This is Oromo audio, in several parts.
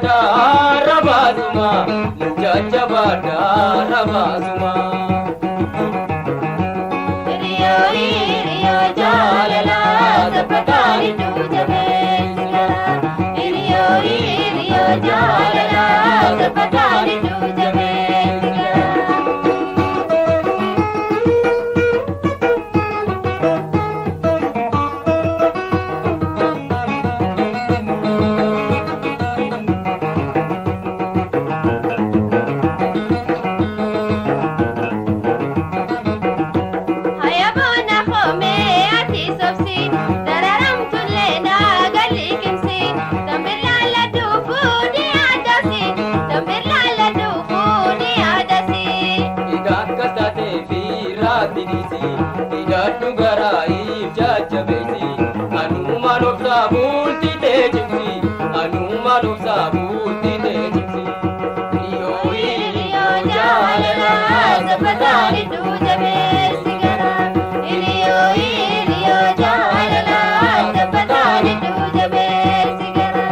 bada rabasuma muchacha bada rabasuma Rio Rio jalala sapatani tujame Rio Rio jalala sapatani tujame Idatu garai jajabesi Anuman of Sabulti Tejimsi Anuman of Sabulti Tejimsi Rio Rio Jalala sapatani tujame sigara Rio Rio jalala sapatani tujame sigara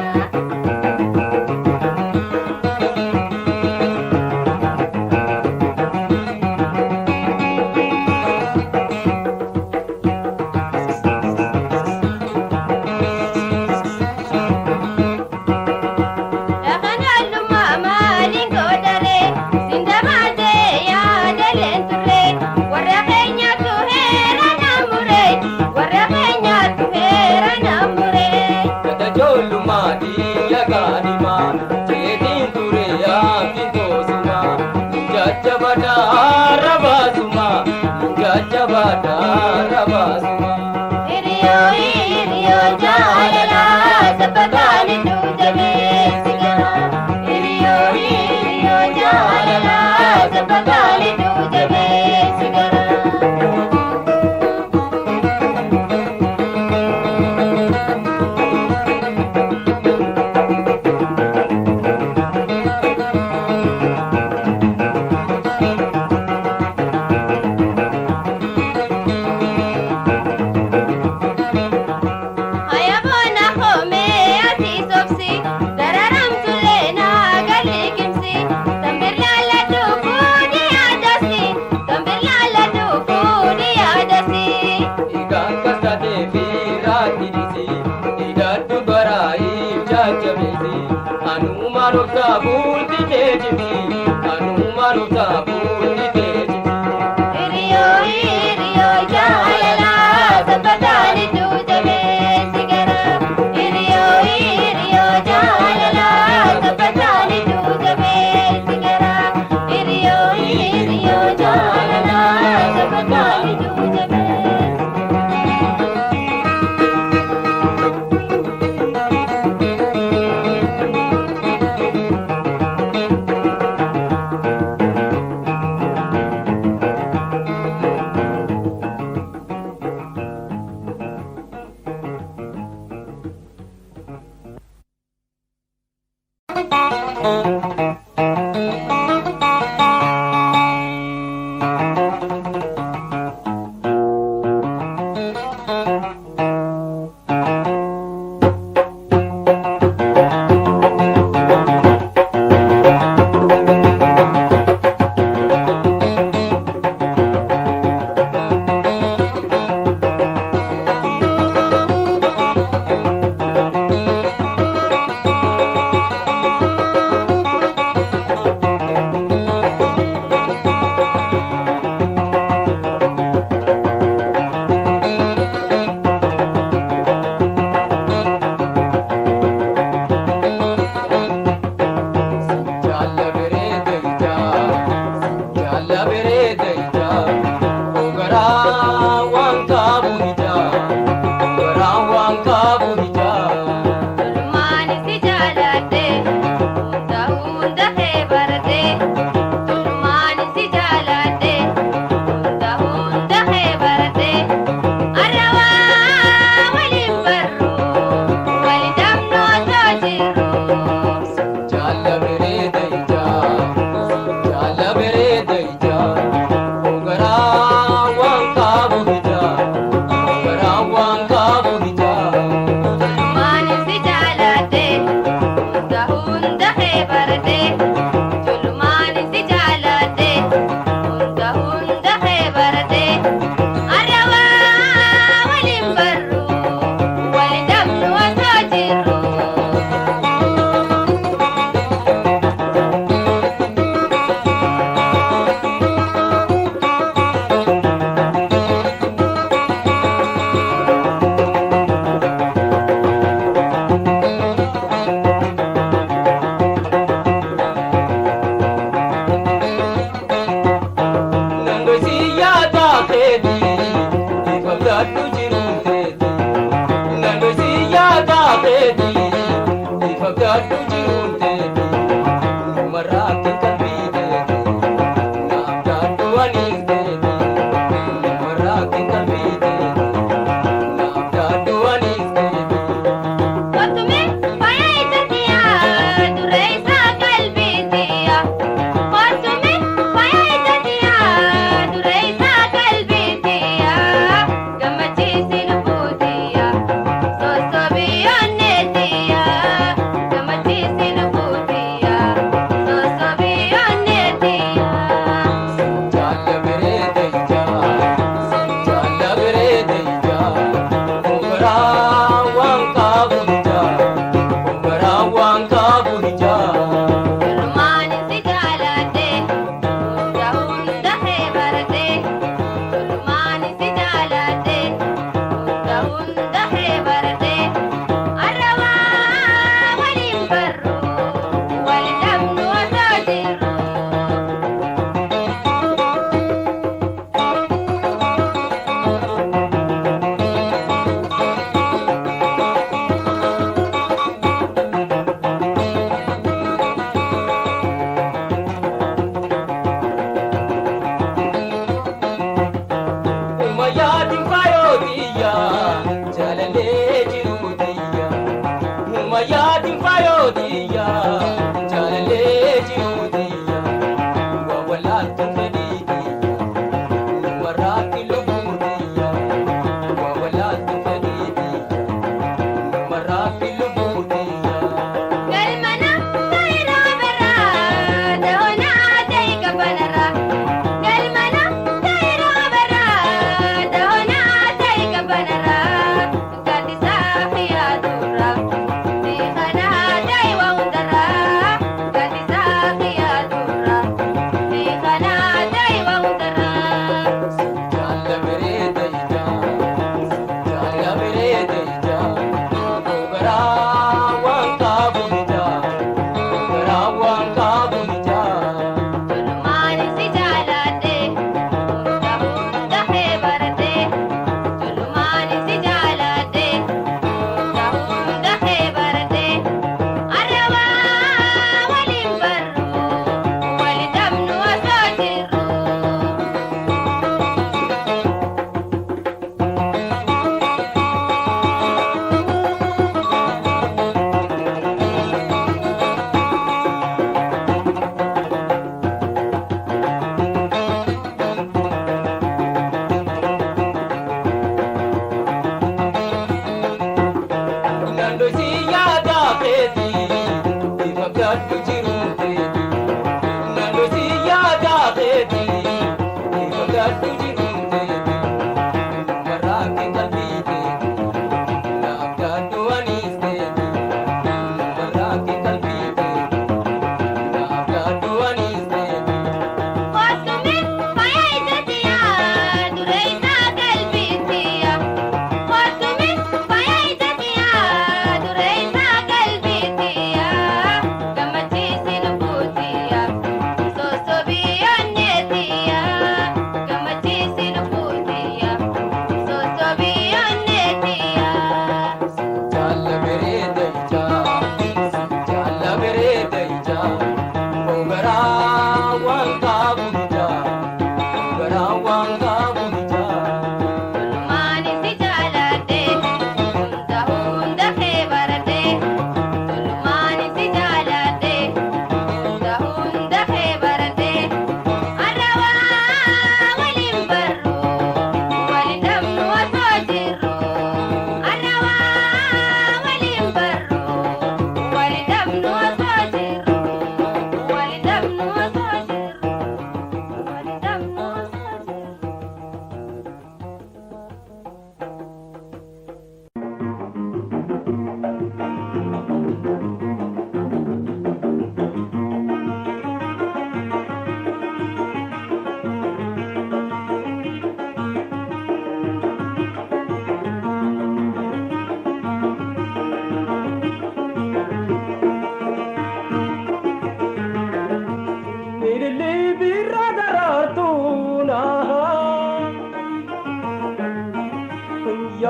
Rio Rio jalala sapatani tujame sigara Rio Rio jalala sapatani tujame sigara Anuman of Sabulti Tejimsi Anuman of Sabulti Tejimsi Rio Rio jalala sapatani tujame sigara Rio Rio jalala sapatani tujame sigara Rio Rio jalala sapatani tujame Hunda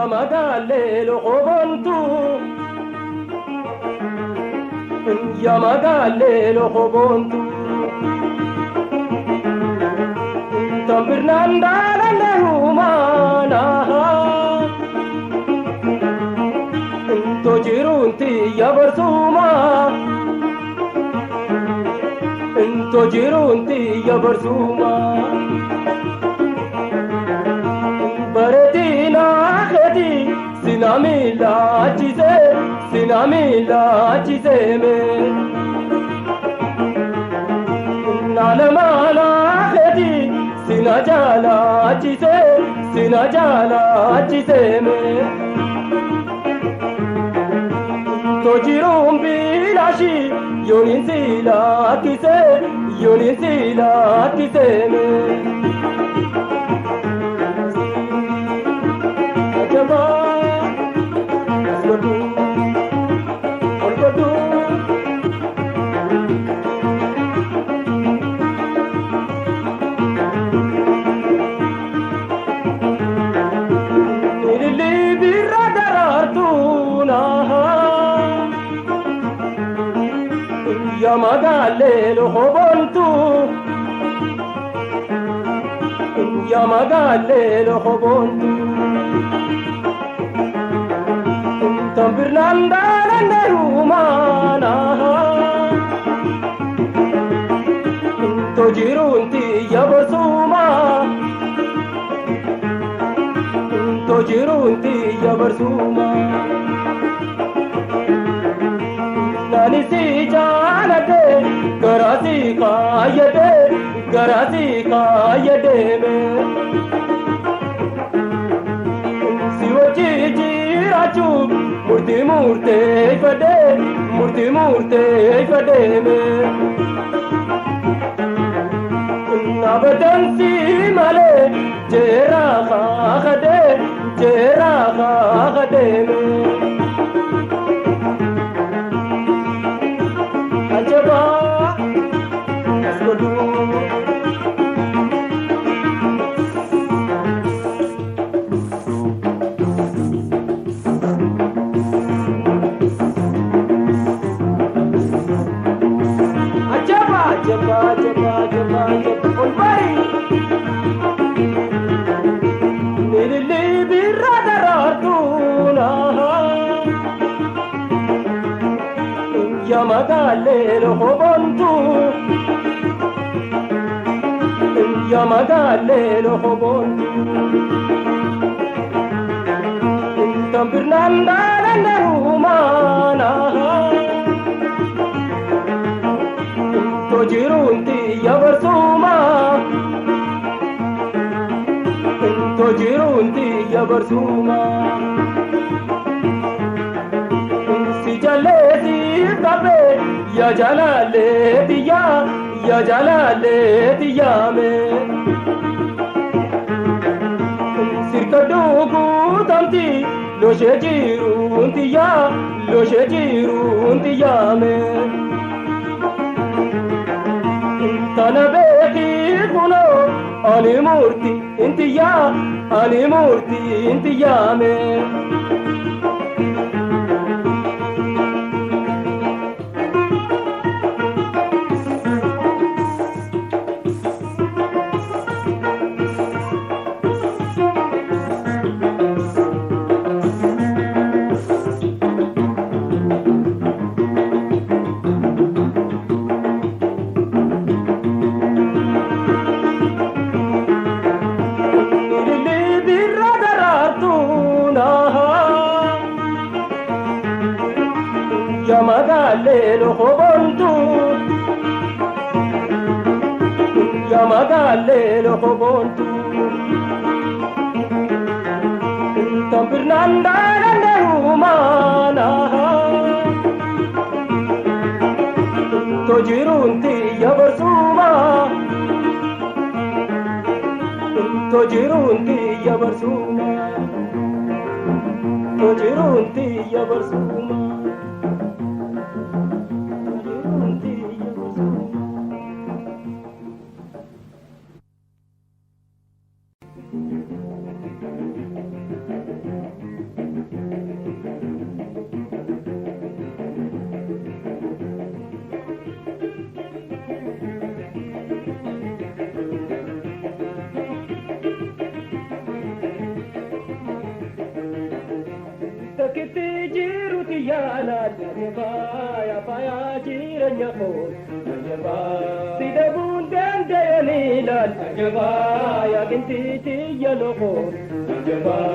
Yamagalle lo hobontu Yamagalle lo hobontu Tampirnanda le humana To jirunti yabarsuma To jirunti yabarsuma Baratina khedi sinamila chize me Nalamala khedi sinajala chize me To jirum bilashi yonin sila kise me Ajaba Olgodu Nilli birradarartuna Yamagalle lo hobontu Yamagalle lo hobontu Tampirnanda le humana To jirunti yabarsuma Nani si janate garasi kayade me Sivaji jiraju murti murte fade me Nabadan si male jera khade me Ajaba asgodu Ajaba olbari Nilli birradarartuna Yamagalle lo hobontu Tampirnanda le humana To jirunti yabarsuma Si jaleti tabe ya jalale diya me Sirkadugu tamti lo shejirunti ya me Tanabeki kuno animurti intiya me Yamagalle lo hobontu Tampirnanda le humana To jirunti yabarsuma jaalat ajabaa yaa faayaa jireenya koo ajabaa si dhabuun danda'anii laal ajabaa yaa qinxiitii yaaloo koo ajabaa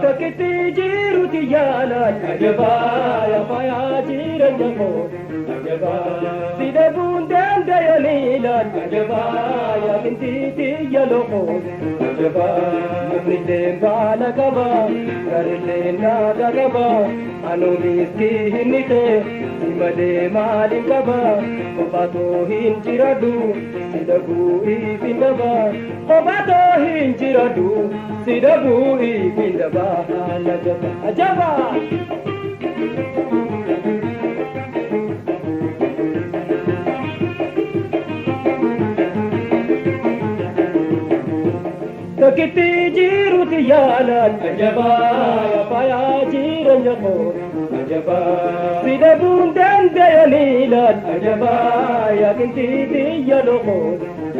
takkitti jiruuti jaalat ajabaa yaa faayaa jireenya koo ajabaa si dhabuun danda'anii laal ajabaa yaa qinxiitii yaaloo koo ajabaa muknillee baala qabaa garillee nagaa qabaa anuu miskii hin ta'e si malee maaliin qabaa kophaatoo hin jiradhu si dhabuu ifin dhabaa kophaatoo hin jiradhu si dhabuu ifin dhabaa haala jabaa ajabaa. Takkitti jiruuti yaalat ajabaa yaa faayaa jireenya koo ajabaa si dhabuun danda'anii laal ajabaa yaa qinxiitii yaaloo koo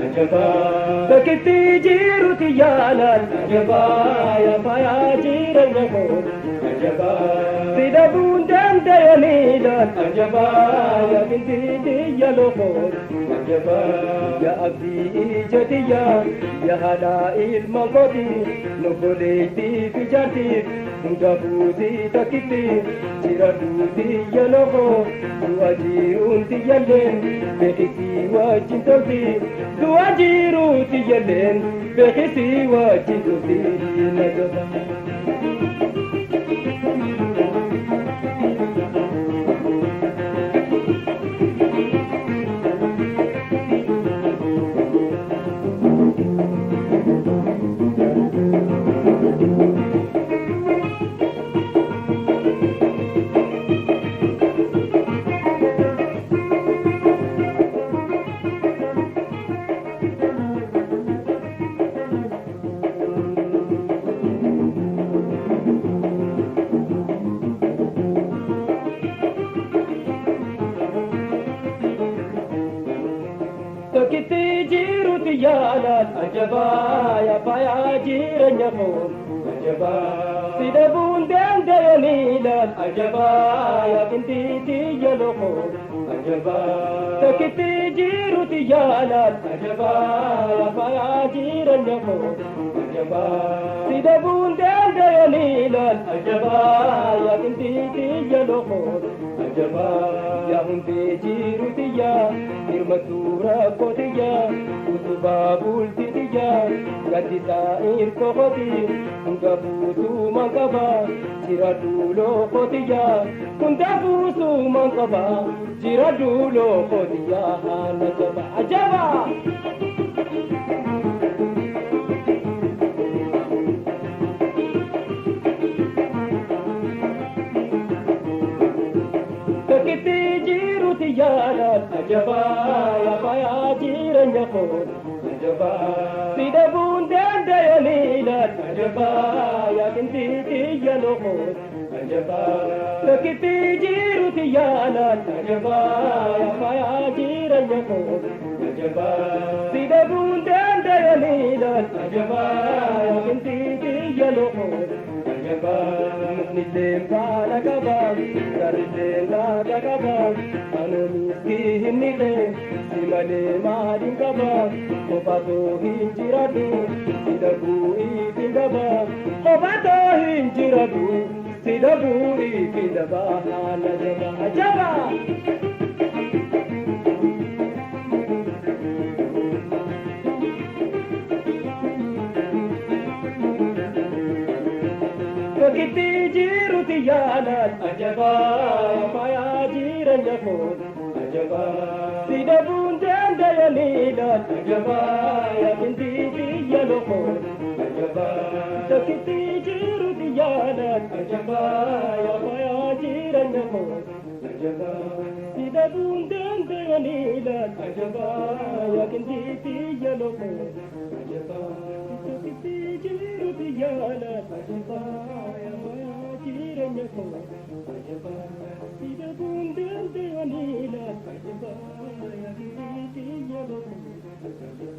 ajabaa takkitti jiruuti yaalat ajabaa yaa faayaa jireenya koo ajabaa si dhabuun danda'anii laal ajabaa yaa qinxiitii yaaloo koo ajabaa yaa abdii ijatiyyaa yaa haadhaa ilmaan kooti nobboleettiif ijaartiif hunda fuutii takkitti jiradhuuti yaaloo koo du'a jiruuti yalleen beekisii wajjin tolti du'a jiruuti yalleen beekisii wajjin tolti najaba. Takkitti jiruuti yaalat ajabaa yaa faayaa jireenya koo ajabaa si dhabuun danda'anii laal ajabaa yaa qinxiitii yaaloo koo ajabaa takkitti jiruuti yaalat ajabaa yaa faayaa jireenya koo ajabaa si dhabuun danda'anii laal ajabaa yaa qinxiitii yaaloo koo ajabaa yaa hundee jiruutiyyaa hirmatuura kootiyyaa utubaa bultitiyyaa gaddisaa irkooti hunda buusumaan qabaa jiradhu lookotiyyaa hunda buusumaan qabaa jiradhu lookotiyyaa haala jabaa ajabaa. Takkitti jiruuti yaalat ajabaa yaa faayaa jireenya koo ajabaa si dhabuun danda'anii laal ajabaa yaa qinxiitii yaaloo koo ajabaa takkitti jiruuti yaalat ajabaa yaa faayaa jireenya koo ajabaa si dhabuun danda'anii laal ajabaa yaa qinxiitii yaaloo koo ajabaa muknillee baala qabaa garillee nagaa qabaa anuu miskii hin ta'e si malee maaliin qabaa kophaatoo hin jiradhu si dhabuu ifin dhabaa kophaatoo hin jiradhu si dhabuu ifin dhabaa haala jabaa ajabaa. Takkitti jiruuti yaalat ajabaa faayaa jireenya koo ajabaa si dhabuun danda'anii laal ajabaa yaa qinxiitii yaaloo koo ajabaa takkitti jiruuti yaalat ajabaa yaa faayaa jireenya koo ajabaa si dhabuun danda'anii laal ajabaa yaa qinxiitii yaaloo koo ajabaa takkitti jiruuti yaalat ajabaa yaa faayaa jireenya koo ajabaa si dhabuun danda'anii laal ajabaa yaa qinxiitii yaaloo koo ajabaa.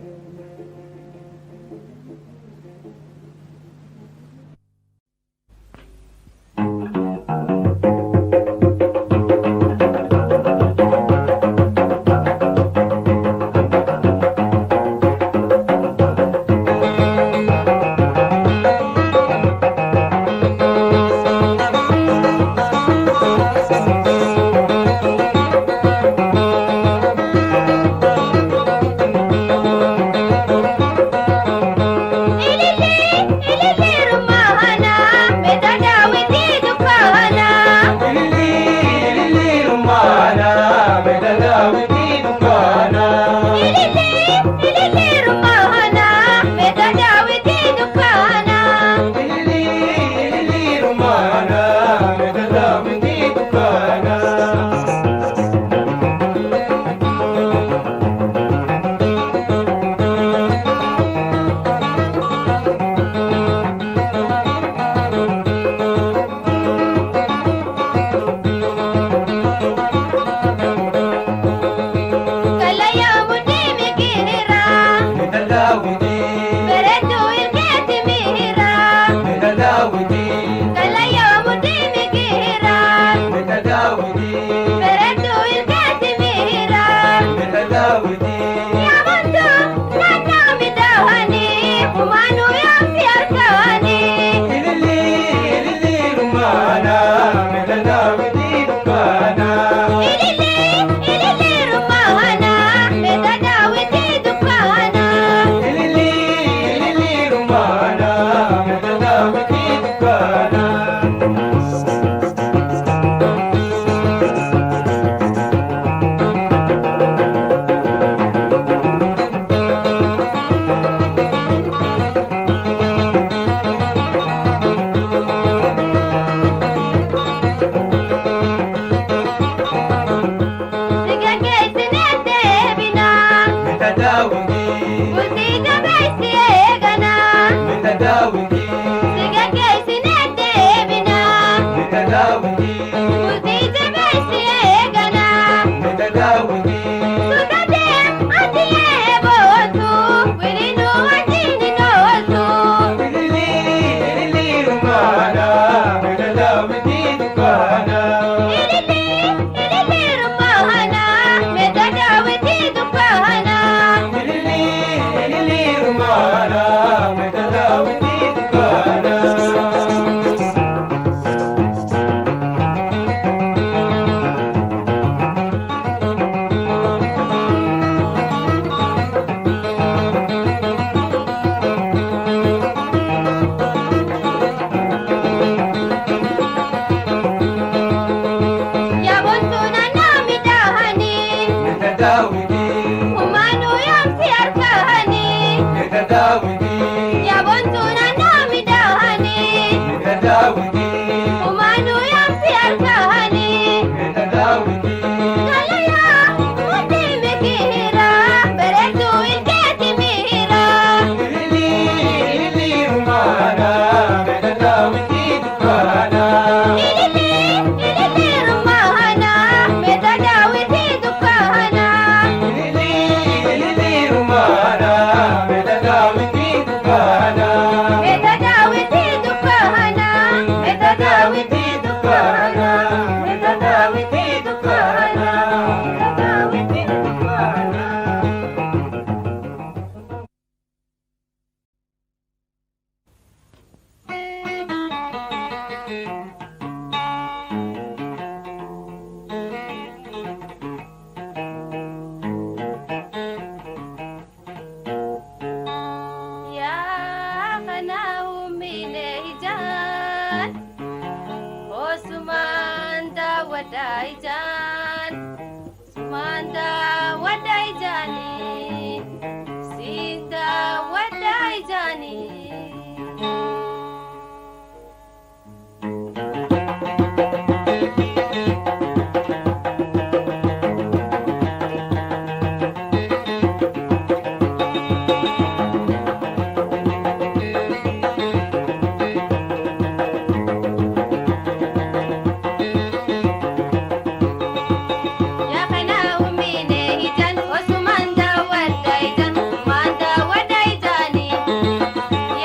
Ya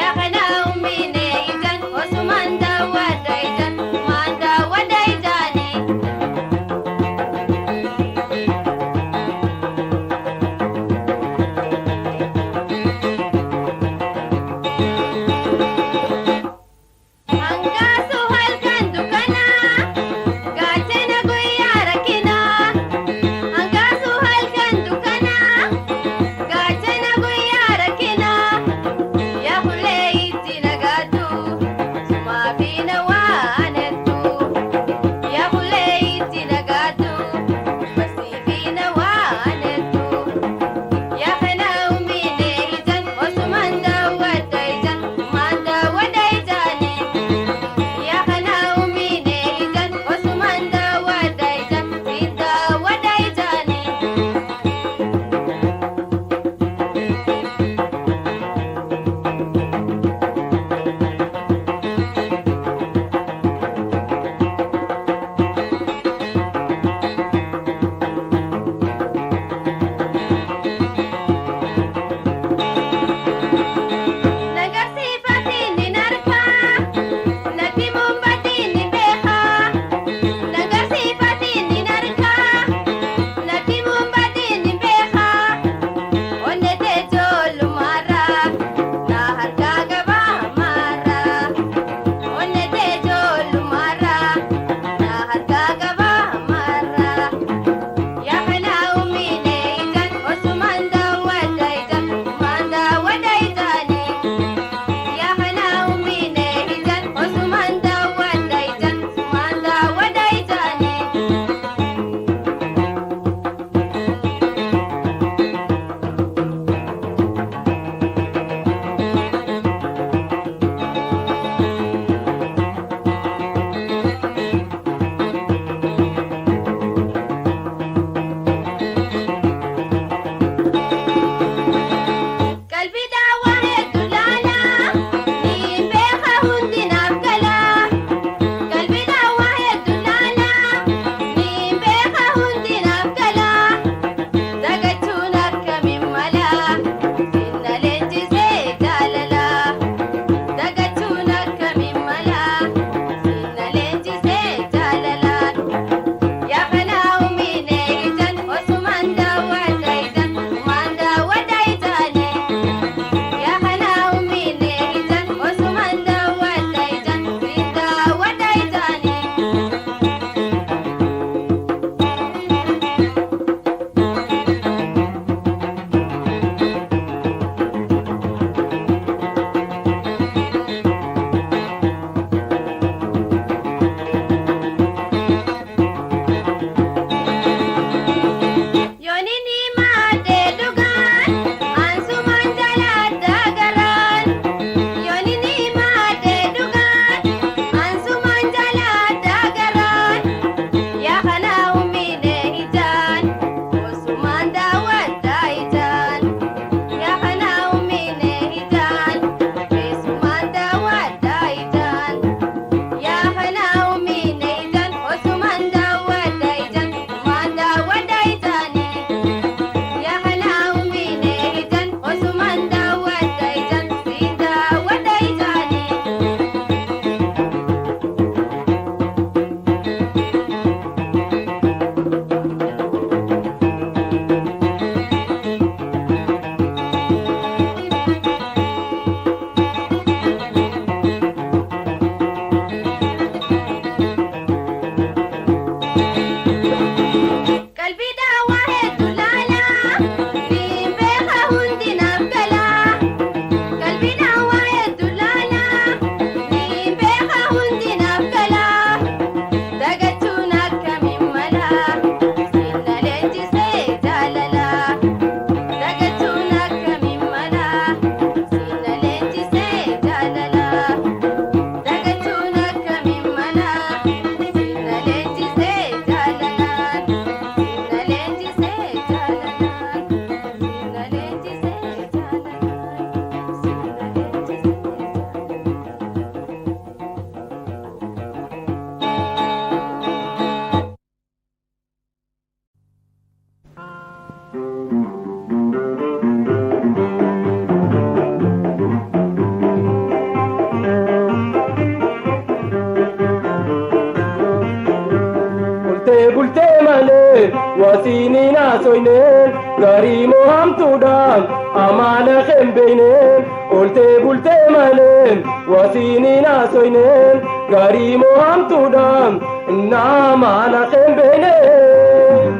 wasiini naasoyneen garii mohamtuudhaan amaana kembeineen oltee bultee malee wasiini naasoyneen garii mohamtuudhaan amaana kembeineen.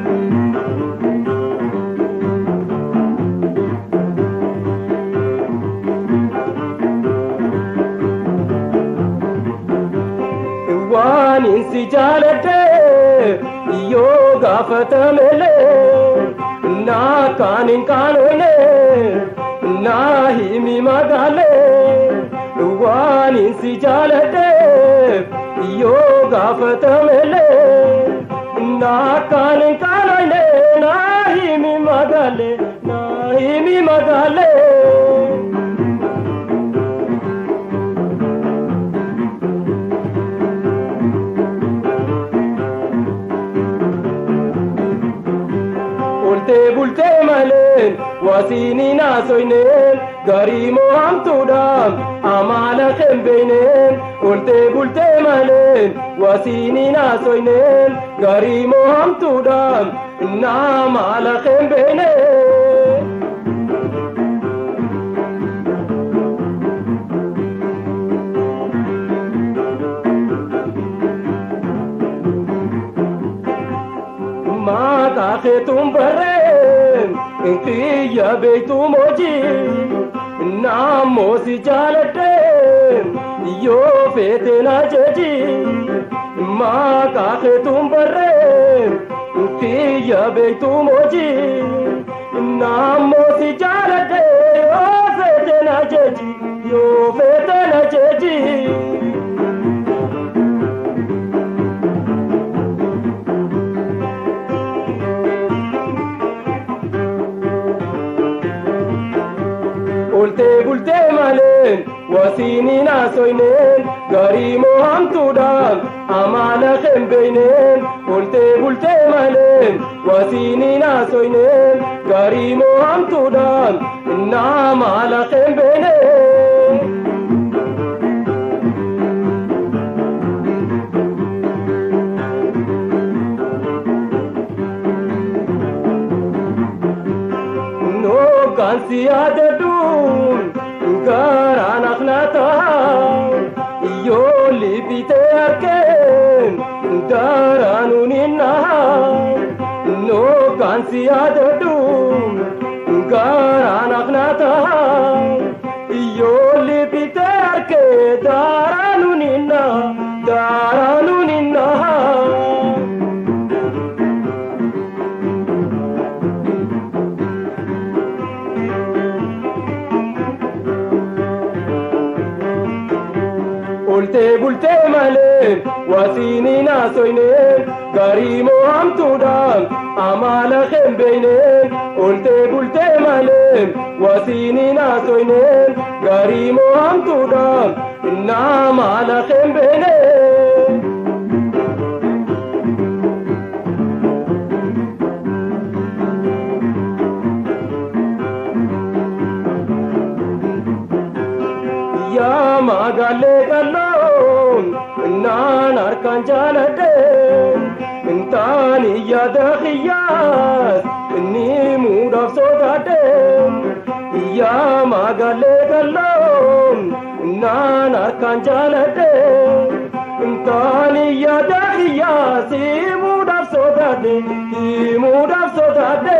waan insi jaaladhe yoo gaafatamele naa kaan hin qaanoyne naa himi magaale waan insi jaaladhe yoo gaafatamele naa kaan hin qaanoyne naa himi magaale naa himi magaale. bultee malee wasiini naasoyneen garii mohamtuudhaan amaana kembeineen oltee bultee malee wasiini naasoyneen garii mohamtuudhaan amaana kembeineen. maqaa keetuun barreen kiyya beektu moojii naammoo si jaaladhe yoo feete na jeji maqaa keetuun barreen kiyya beektu moojii naammoo si jaaladhe yoo feete na jeji yoo feete na jeji. oltee bultee malee wasiini naasoyneen garii mohamtuudhaan amaana kembeineen oltee bultee malee wasiini naasoyneen garii mohamtuudhaan amaana kembeineen. kansi yaadadhuun garaan akhnaataa yoo liphitee harkeen daraanuun hin nahaa kansi yaadadhuun garaan akhnaataa yoo liphitee harkee daraanuun hin nahaa daraanuun hin nahaa. oltee bultee malee wasiini naasoyneen garii mohamtuudhaan amaana kembeineen oltee bultee malee wasiini naasoyneen garii mohamtuudhaan amaana kembeineen. yaa magaalee qalloon naan harkaan jaaladhe taani yaada kiyyaas ni muudhaaf sodaadhe yaa magaalee qalloon naan harkaan jaaladhe taani yaada kiyyaas muudhaaf sodaadhe muudhaaf sodaadhe.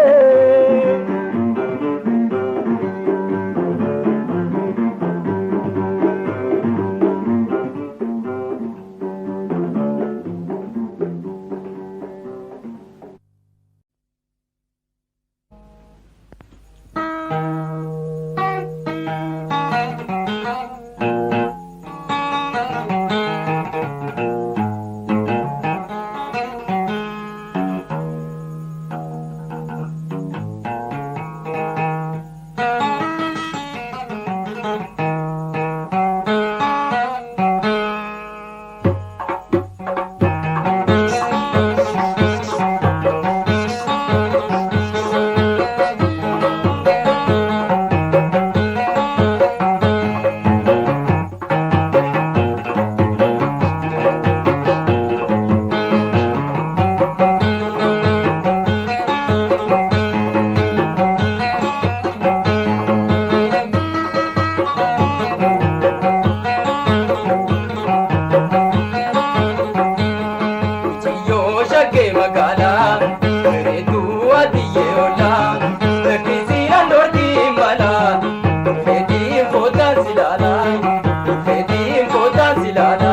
fedhiin kootaan silaala.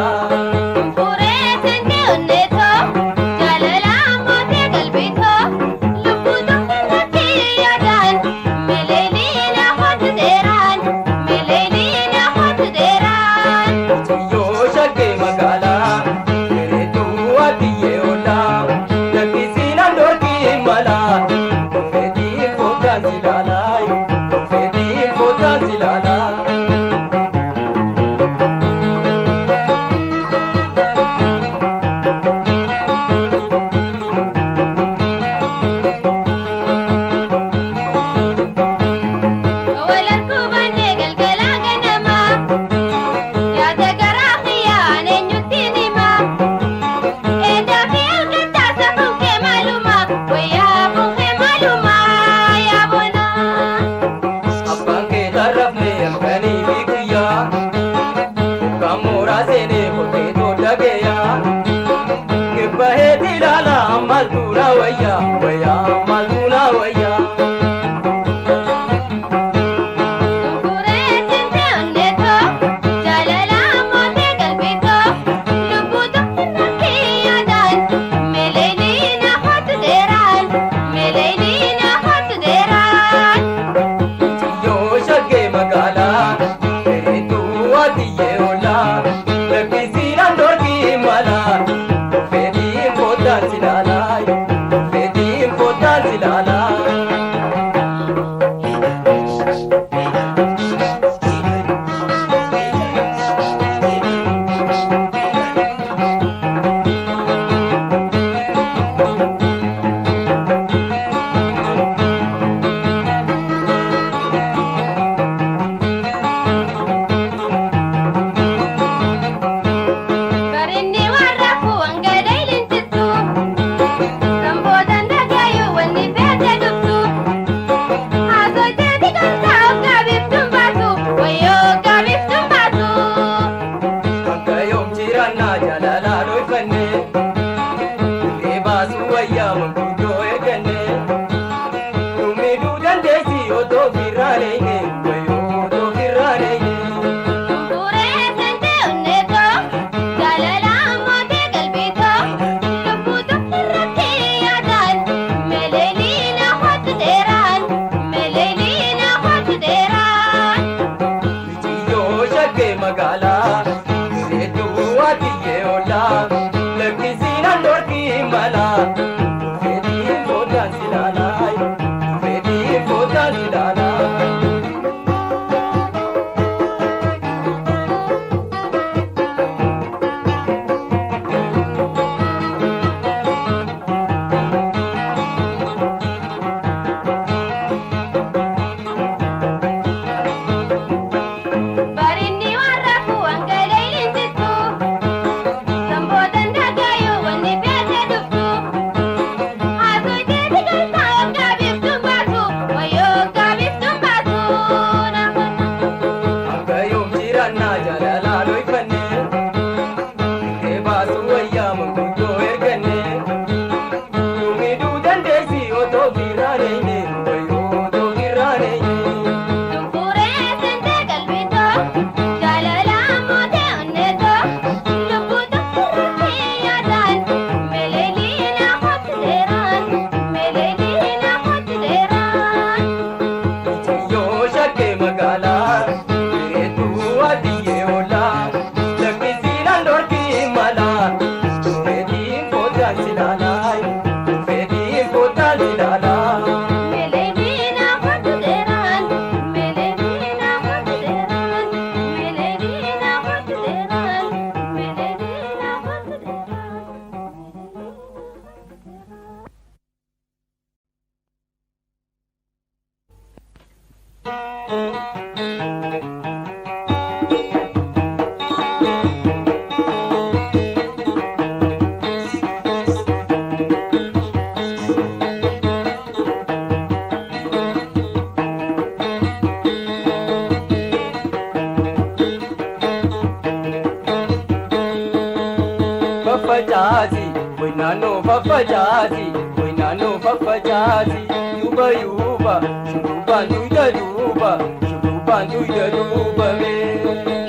fafajazi, wenano fafajazi, wenano fafajazi, yuba yuba, shuruba nuyda yuba, shuruba nuyda yuba me.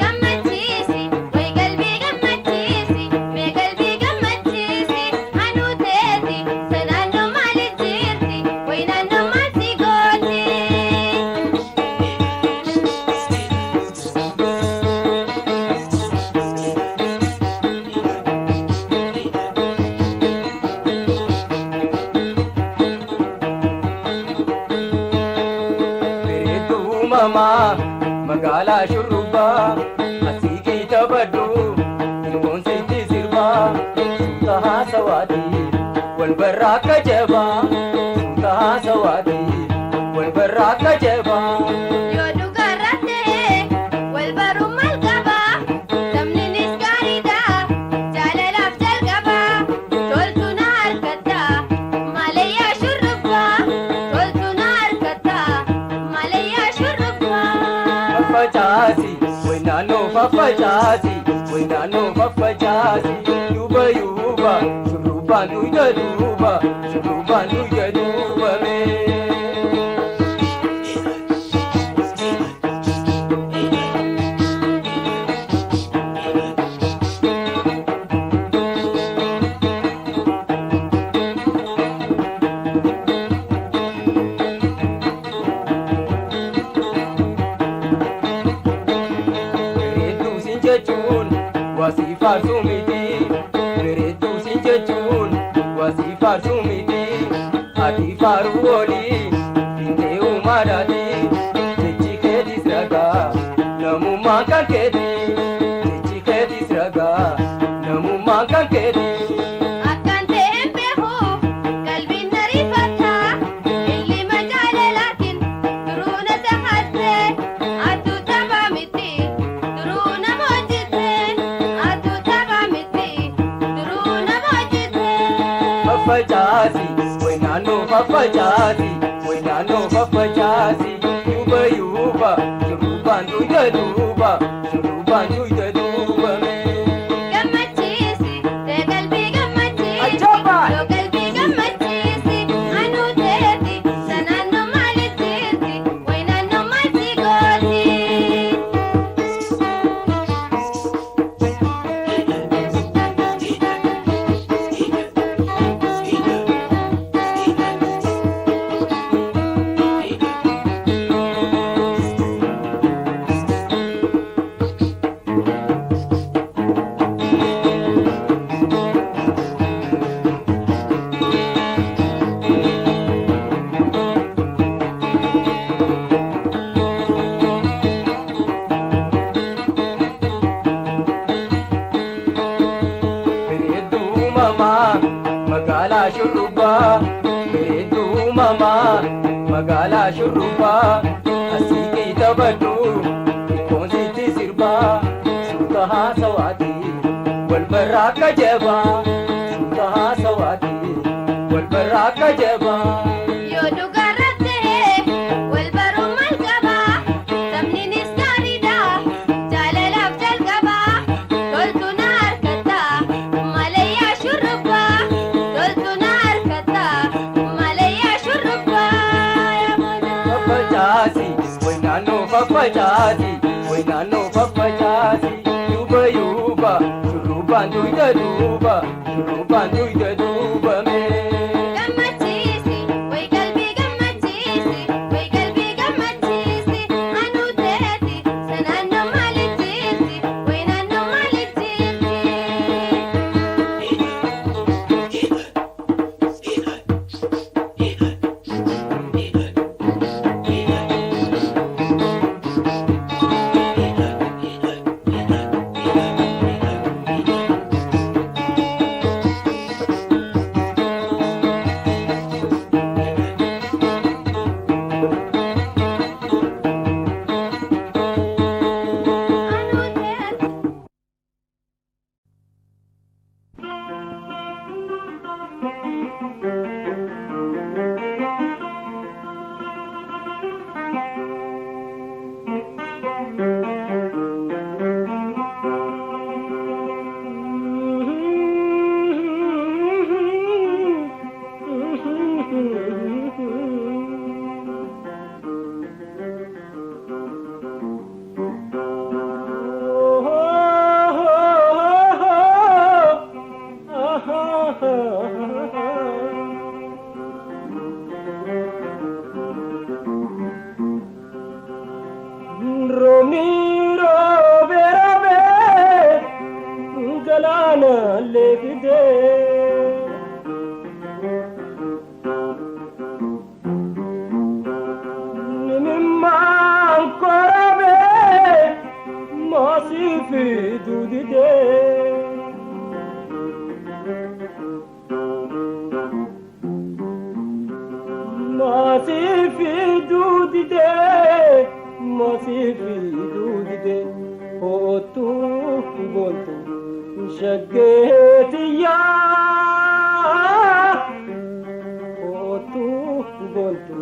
shurrubbaa asii keessa baddu ilmoon sitti sirbaa suuta haasawaati wal barraa akka jabaa suuta haasawaati wal barraa akka jabaa. Yoo dhugaarraa ta'e wal baruun maal qabaa? Sabniinis gaariidha jaalalaaf jalqabaa. Toltu na harkata malayyaa shurrubbaa. Toltu na harkata malayyaa shurrubbaa. Faffacaasi way naannoo faffacaasi way naannoo faffacaasi yuuba yuuba shurrubbaan duyda duuba shurrubbaan duyda duuba mee. Wasii faarsuu miti bareedduu siin jechuun wasii faarsuu miti ati faaruu oolii bintee uumaadhaati jechi keetis ragaa namummaan kan keeti jechi keetis ragaa namummaan kan keeti. Akkan ta'een beeku qalbiin nariifata ilma jaalalaatiin duruu na tahatte aduu taphaa miti duruu nama hojjette. Faffacaasi way naannoo faffacaasi way naannoo faffacaasi yuuba yuuba shurrubbaan duyda duuba shurrubbaan duyda duuba mee. Gammachiisi ta'e qalbii gammachiisi Ajabaan! yoo qalbii gammachiisi anuu teeti sanaannoo maalittiisi way naannoo maalti gooti. Bareedduu mamaa magaalaa shurrubbaa bareedduu mamaa magaalaa shurrubbaa asii keessa baddu ilmoon sitti sirbaa suuta haasawaati wal barraa akka jabaa suuta haasawaati wal barraa akka jabaa. Yoo dhugaarraa ta'e wal baruun maal qabaa? Sabniinis gaariidha jaalalaaf jalqabaa. Toltu na harkata malayyaa shurrubbaa. Toltu na harkata malayyaa shurrubbaa. Faffacaasi way naannoo faffacaasi way naannoo faffacaasi yuuba yuuba shurrubbaan duyda duuba shurrubbaan duyda duuba mee. Gammachiisi way qalbii gammachiisi way qalbii gammachiisi anuu teeti sanaannoo maalittiisi way naannoo maalittiisi. ماسي في دودي ماسي في دودي ماسي في دودي فوتو بونتو شقيت يا فوتو بونتو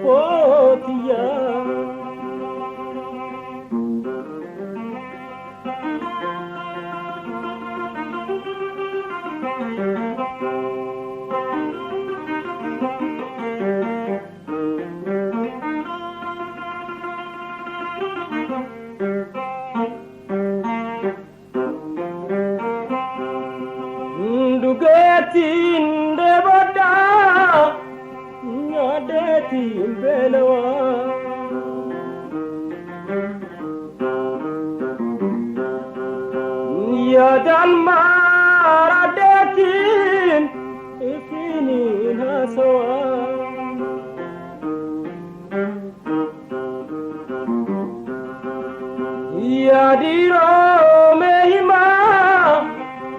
فوت يا Dugetin de boda Nyadetin belawa Yadan maradetin Ifinin hasawa Yadiro mehima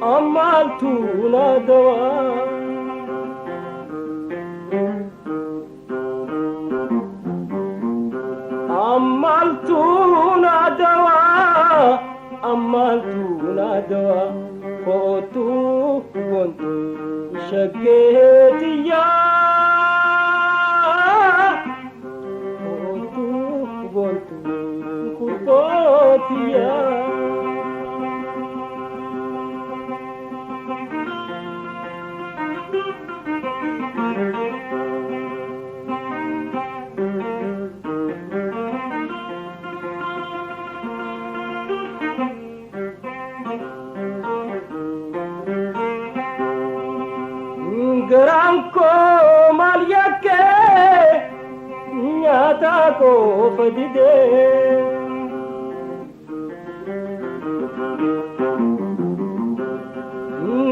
Amaltuna dawa Amaltuna dawa Amaltuna dawa Fotu bontu Shagetiya Fotu bontu Kupotiya Granco maliake nyata ko fadide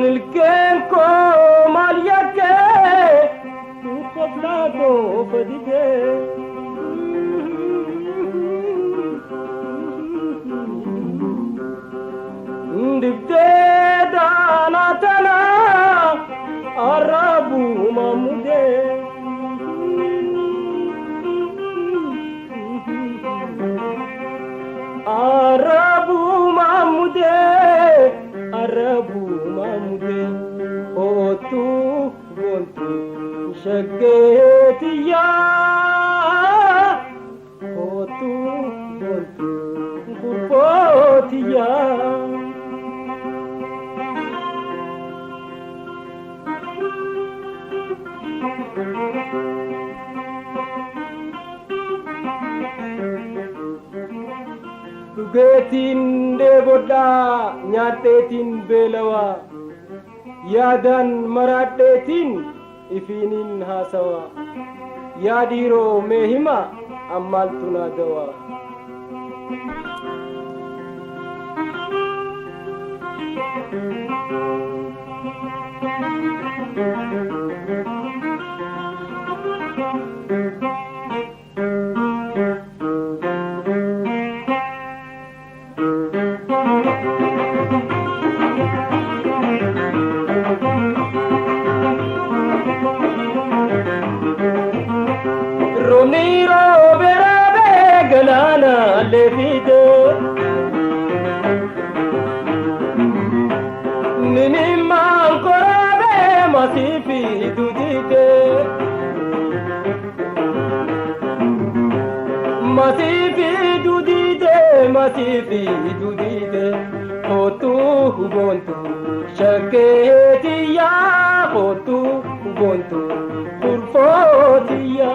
nilken ko maliake kopla ko fadide ndibde danatana Arabu mamude Arabu mamude Arabu mamude Otu bontu shagetiya Otu bontu kupotiya Dugetin de boda nyatetin belawa Yadan maradetin ifinin hasawa Yadiro mehima amaltuna dawa Romiro berabe galana lefide Nini mankorabe masifi dudide Masifi dudide Otu bontu shaketiya Otu bontu kurfotiya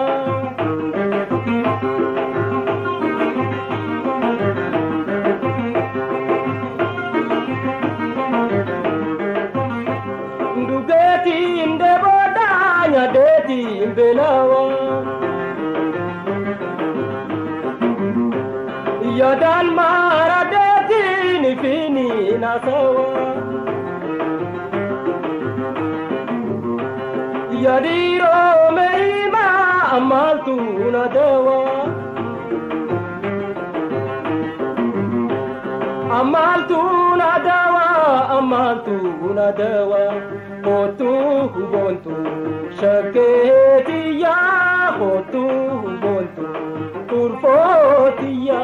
Dugetin de boda nyadetin belawa Yadan maradetin ifinin hasawa Yadiro mehima amaltuna dawa Amaltuna dawa Kotu hubontu Shaketiya Kotu hubontu Kurfotiya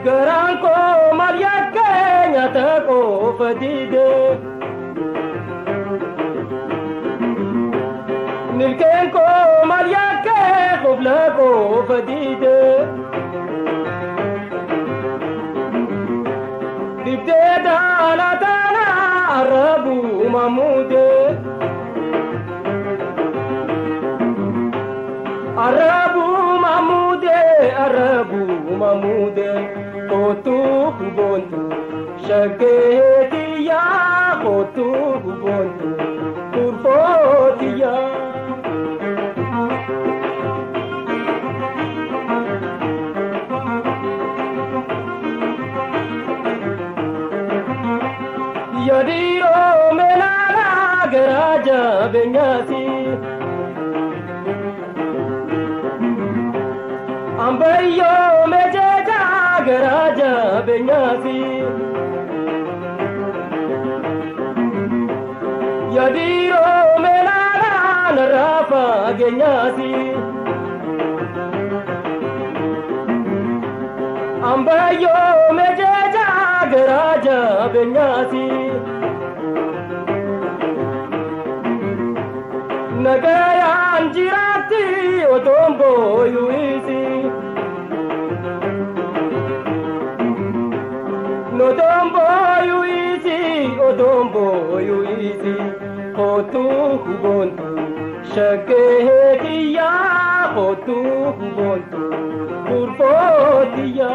Garanko Mariake Nyatako Fadide Nilkenko Mariake Koblako Fadide Dibde Dana Dana Arabu Mamude Arabu Mamude Kotu Hubontu Shaketiya Kotu Hubontu Kurfotiya Yadiro Menala Garaja Benyasi Ambayo Mejeja Garaja Benyasi Yadiro Menala Narafa Genyasi Ambayo Mejeja Garaja Benyasi Nagaya Anjirati Otombo Yuisi Otombo Yuisi Kotu Hubontu Shaketiya Kotu Hubontu Kurfotiya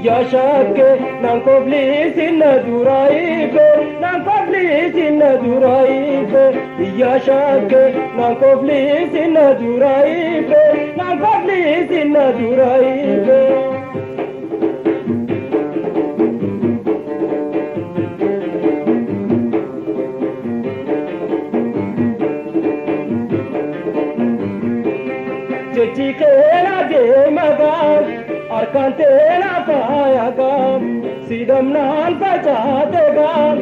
Yashake Nankoblis in Duraibe Nankoblis in Duraibe Yashake Nankoblis in Duraibe Nankoblis in Duraibe Chechikela de Magan Arkantela Payagam Sidam Nan Pachategam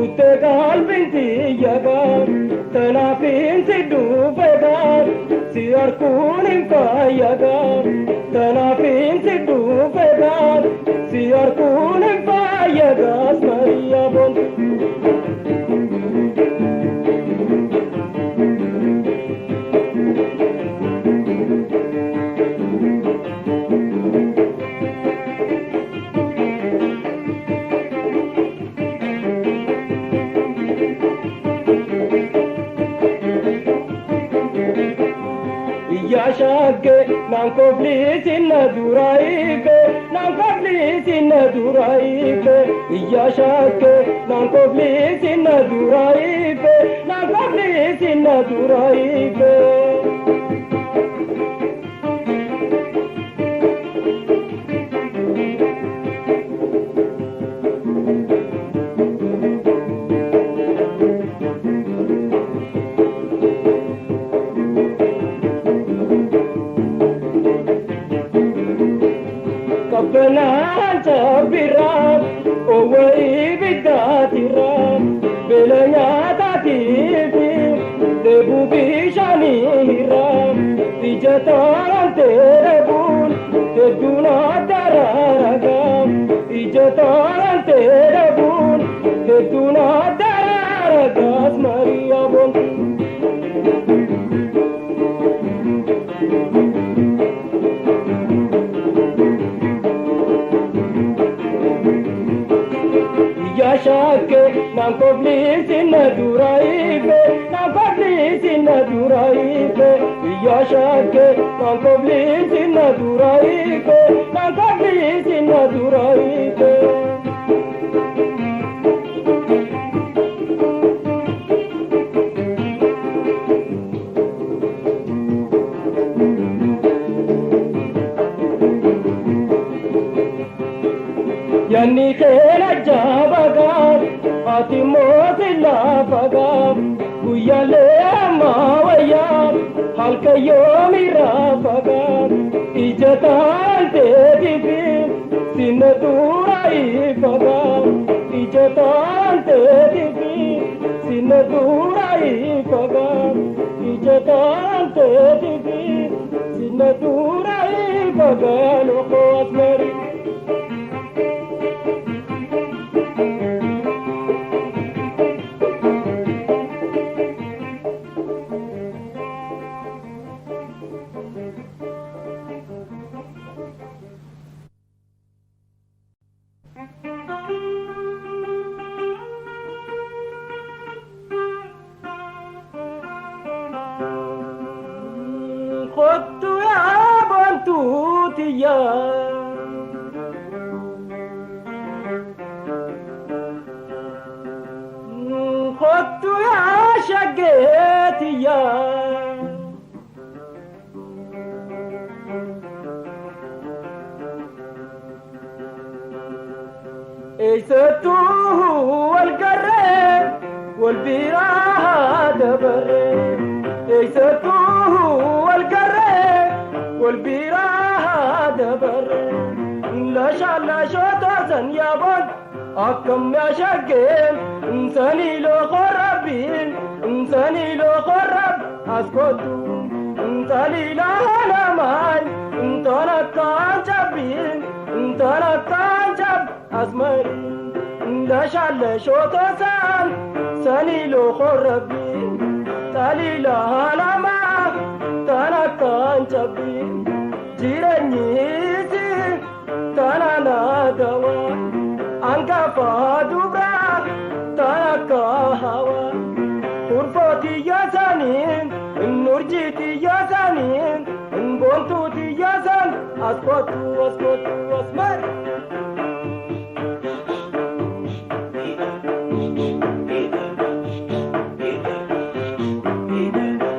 Uttegal Binti Yagam Tanapin Siddu Pegam Siyar Kunim Payagam Tanapin Siddu Pegam Siyar Kunim Payagas Maria Bon Yashake Nankoblis in Duraibe Nankoblis in Duraibe Yashake Nankoblis in Duraibe Nankoblis in Duraibe Kapanan Chabiram Owai Vidatiram Belanya Tativi Debu Bishani Hiram Ijataran Terebun Teduna Tararagam Ijataran Terebun Teduna Tararagas Maria Bon shakke nan koblisinna duraife nan koblisinna duraife ya shakke nan koblisinna duraife nan koblisinna duraife yanni khela jabagat ati motilla fagat kuyale mawaya halka yomi rafagat ijatan te dibi sinadurai fagat ijatan te dibi sinadurai fagat ijatan te dibi sinadurai fagat lo asmari خدت يا بنتوتيا خدت يا شقيتيا ايستوه والقرين والبيرة دبرين ايستوه والقرين والبيرة دبرين لا شاء شوطة يا بن أكم يا شقين انساني لو خربين انساني لو خرب اسكتو انتالي لا انا ماي انتانا كان جبين انتانا كان جب اسمرين لا شاء شوطة ساني لو خربين تالي لا انا ما تانا كان جبين جيرانيسي تانا نادوا أنك فادوبرا تانا هوا قرفوتي يا سنين نرجيتي يا سنين بونتوتي يا سن أسكتو أسكتو أسمر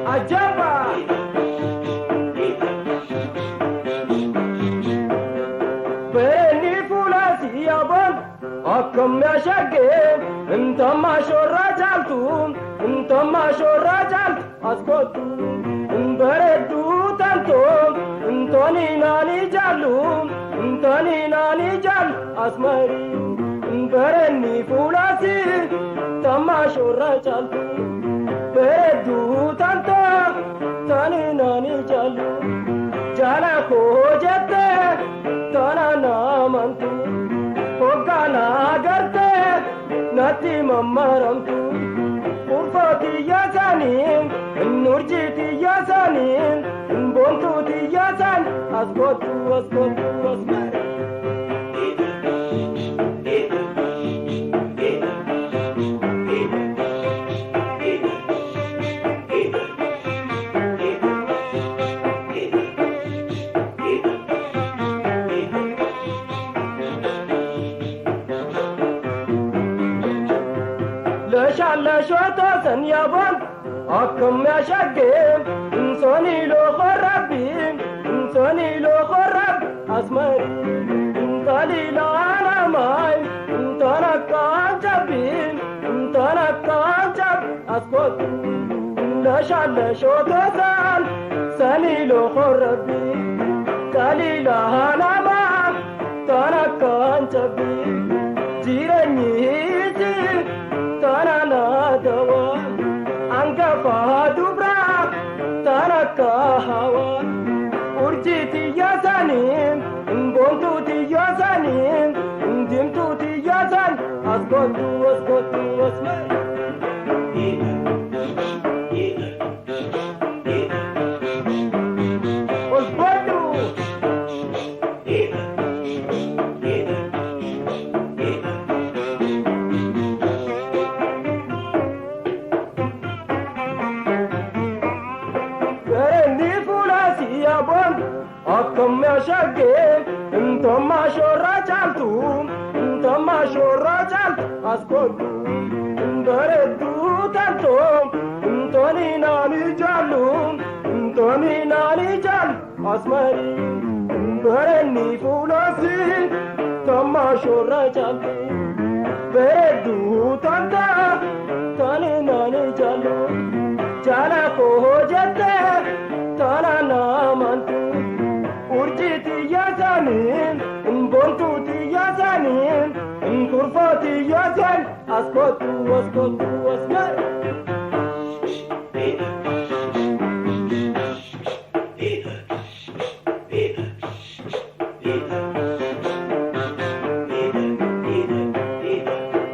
عجبا بيني فولاتي يا بن أكم يا شقين انت ما شورا جالتون انت ما شورا جالت اسكتو انبردو تنتون انتوني ناني جالون انتوني ناني جال اسمري انبرني فولاتي تما شورا جالتون بردو تنتون تاني ناني جالون جالا خوجته تانا نامنتو hoggana agarte natti mammaramtu urfati yasanin nurjiti yasanin bontuti yasan asgotu asgotu asmar شوطة يا بن أكم يا شقين انساني لو خربين انساني لو خرب أسمري انتالي لا أنا ماي انتانا كان جبين انتانا كان جب أسكت لا شوطة ساني لو خربين تالي لا أنا ما تانا كان جبين جيراني تانا نادوا أنك فادوبرا تانا كهوا أرجيتي يا سنين بونتوتي يا سنين دمتوتي يا سن أسكتو أسكتو أسمر jaaltu tamma shorra jaaltu as kootu bareedduu taaltu toni naani jaallu toni naani jaallu as marii bareenni fuuloosi tamma shorra jaaltu bareedduu taalta toni naani jaallu jaala koo jette tana naamantu urjiti yaasaniin bontuuti yaasaniin kurfooti yaasan askootu asgar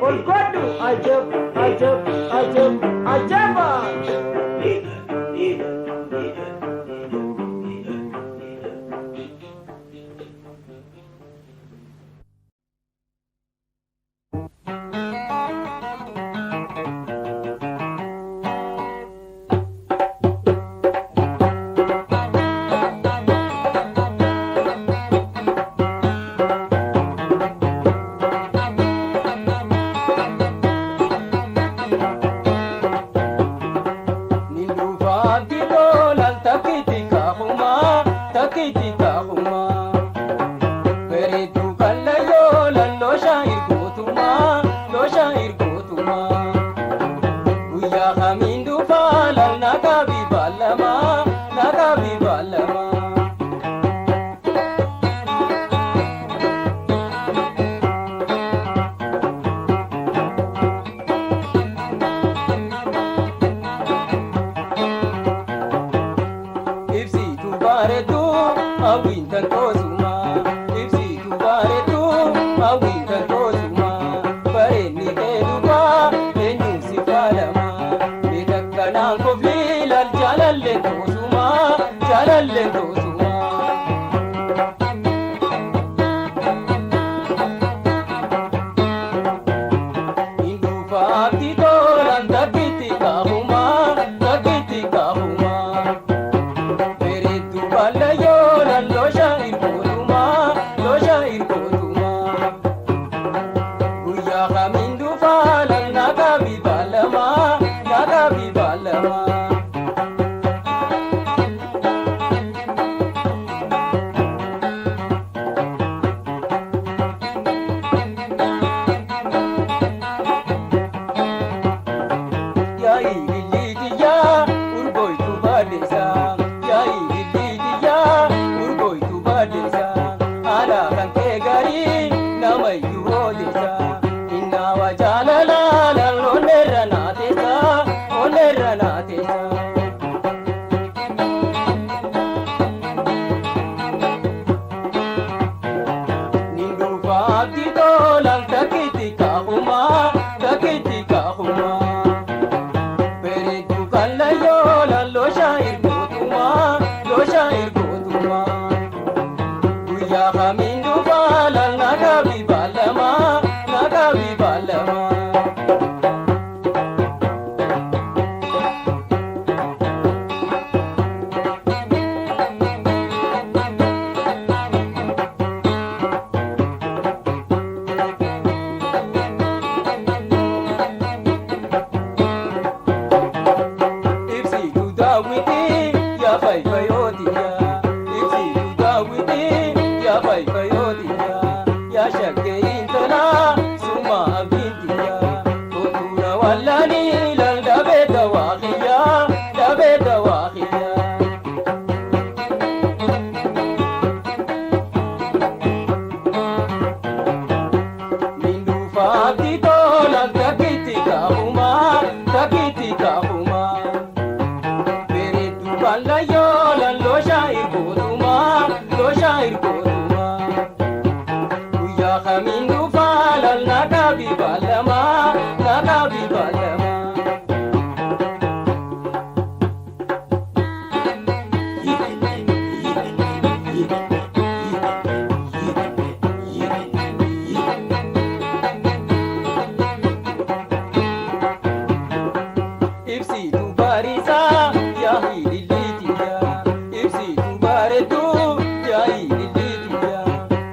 olgodhu ajaba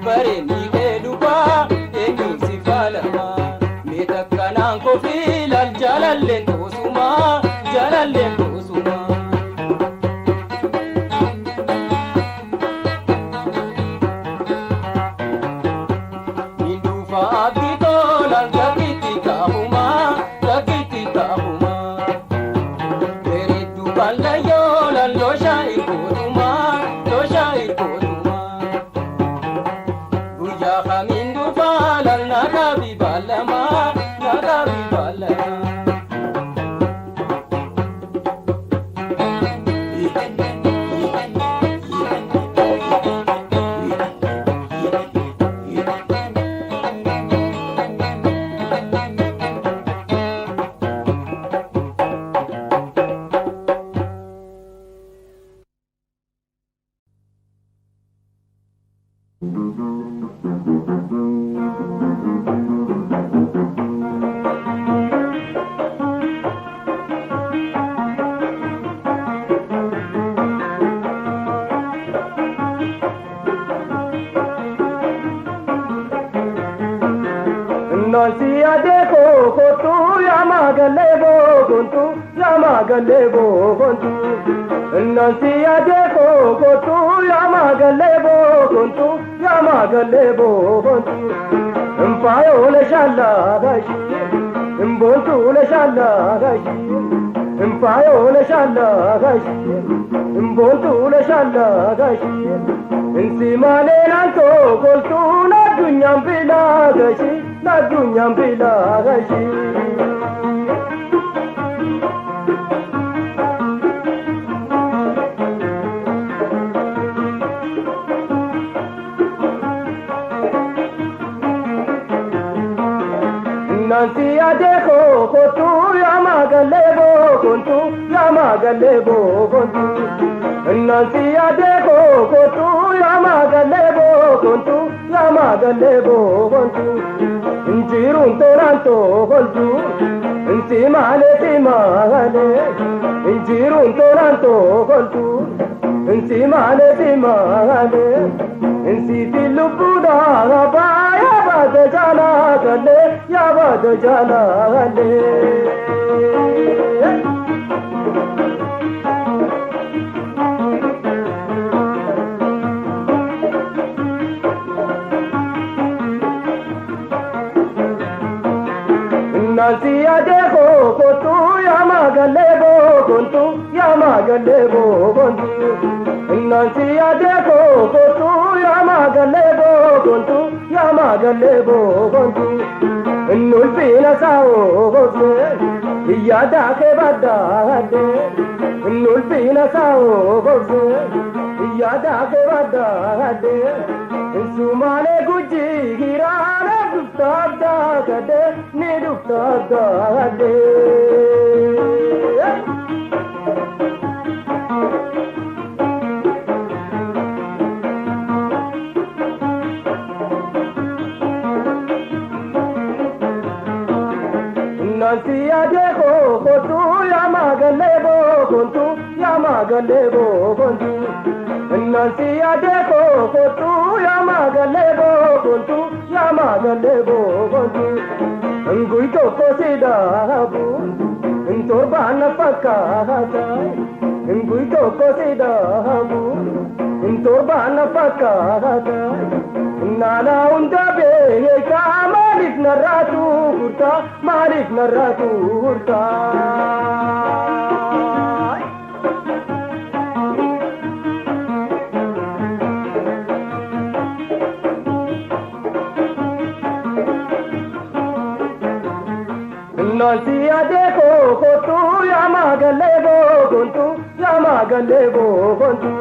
Bare ni ke duba Nansi adeko kotu yama galebo kontu yama galebo kontu Nansi adeko kotu yama galebo kontu yama galebo kontu Mpayo le shalla gashi mbontu le shalla gashi Mpayo le shalla gashi mbontu le shalla gashi Insi male nanto koltu na dunyam bila gashi na dunyam bila gashi Nansi adeko kotu yama galebo kontu yama galebo kontu Nansi adeko kotu yama galebo kontu yama galebo kontu Injirun toranto kontu insi male Injirun toranto kontu insi male insi tilupuda baya bada jala gale ya bada jala gale Nansi adeko kotu yama galebo kontu yama galebo kontu Nansi adeko kotu yama galebo kontu yama galebo kontu Nulpina sao gote yada ke badade Nulpina sao gote yada ke badade Sumale guji girana dukta gade ne dukta gade Nansi adeko kotu yama galebo kontu yama galebo kontu Nansi adeko kotu yama galebo kontu yama galebo kontu Ngui toko sida habu Ntorba na paka hata Ngui toko sida habu Ntorba na paka hata Nana undabe ka malik na ratu hurta Nansi adeko kotu yama galebo kontu yama galebo kontu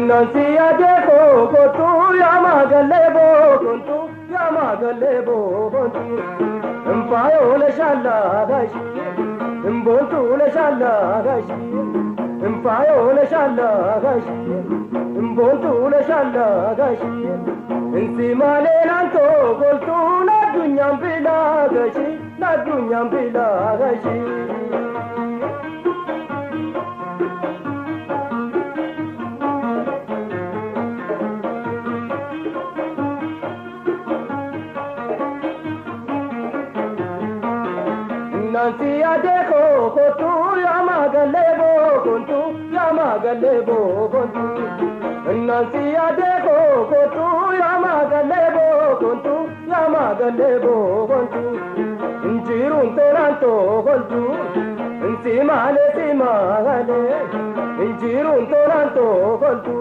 Nansi adeko kotu yama galebo kontu yama galebo kontu Mpayo le shalla gashi mbontu le shalla gashi Mpayo le shalla gashi mbontu le shalla gashi Insi male nanto koltu na dunyam bila gashi na dunyam bila gashi Nansi adeko kotu yama galebo kontu yama galebo kontu Nansi adeko kotu yama galebo kontu yama galebo kontu Injirun toranto kontu insi male Injirun toranto kontu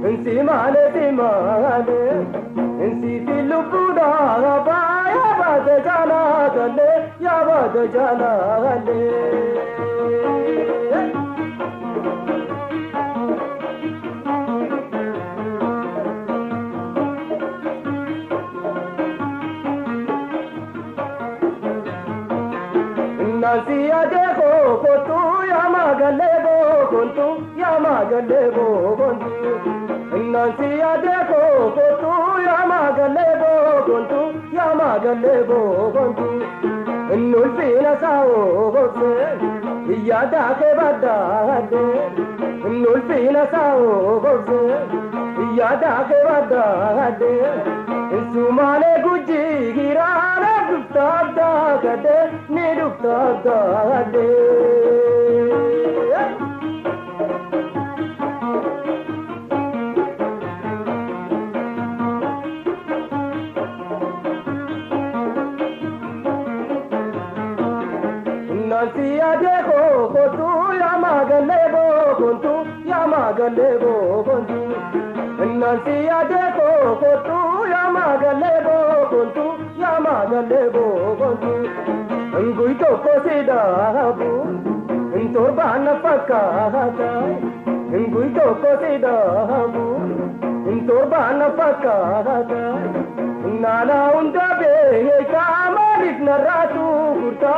insi male insi tilupuda baya bada jala gale ya bada jala gale Nansi adeko kotu yama galebo kontu yama galebo kontu Nansi adeko kotu yama galebo kontu yama galebo kontu Nulpina sao gote yada ke badade Nulpina sao gote yada ke badade Sumale guji girana dugtaagade ni dugtaagade nanti ade ko tu ya magalebo kontu ya magalebo kontu nanti ade ko tu ya magalebo kontu ya magalebo kontu ngui to ko sidabu ntor bana pakata ngui to ko sidabu ntor bana pakata nana unda be ka malik naratu hurta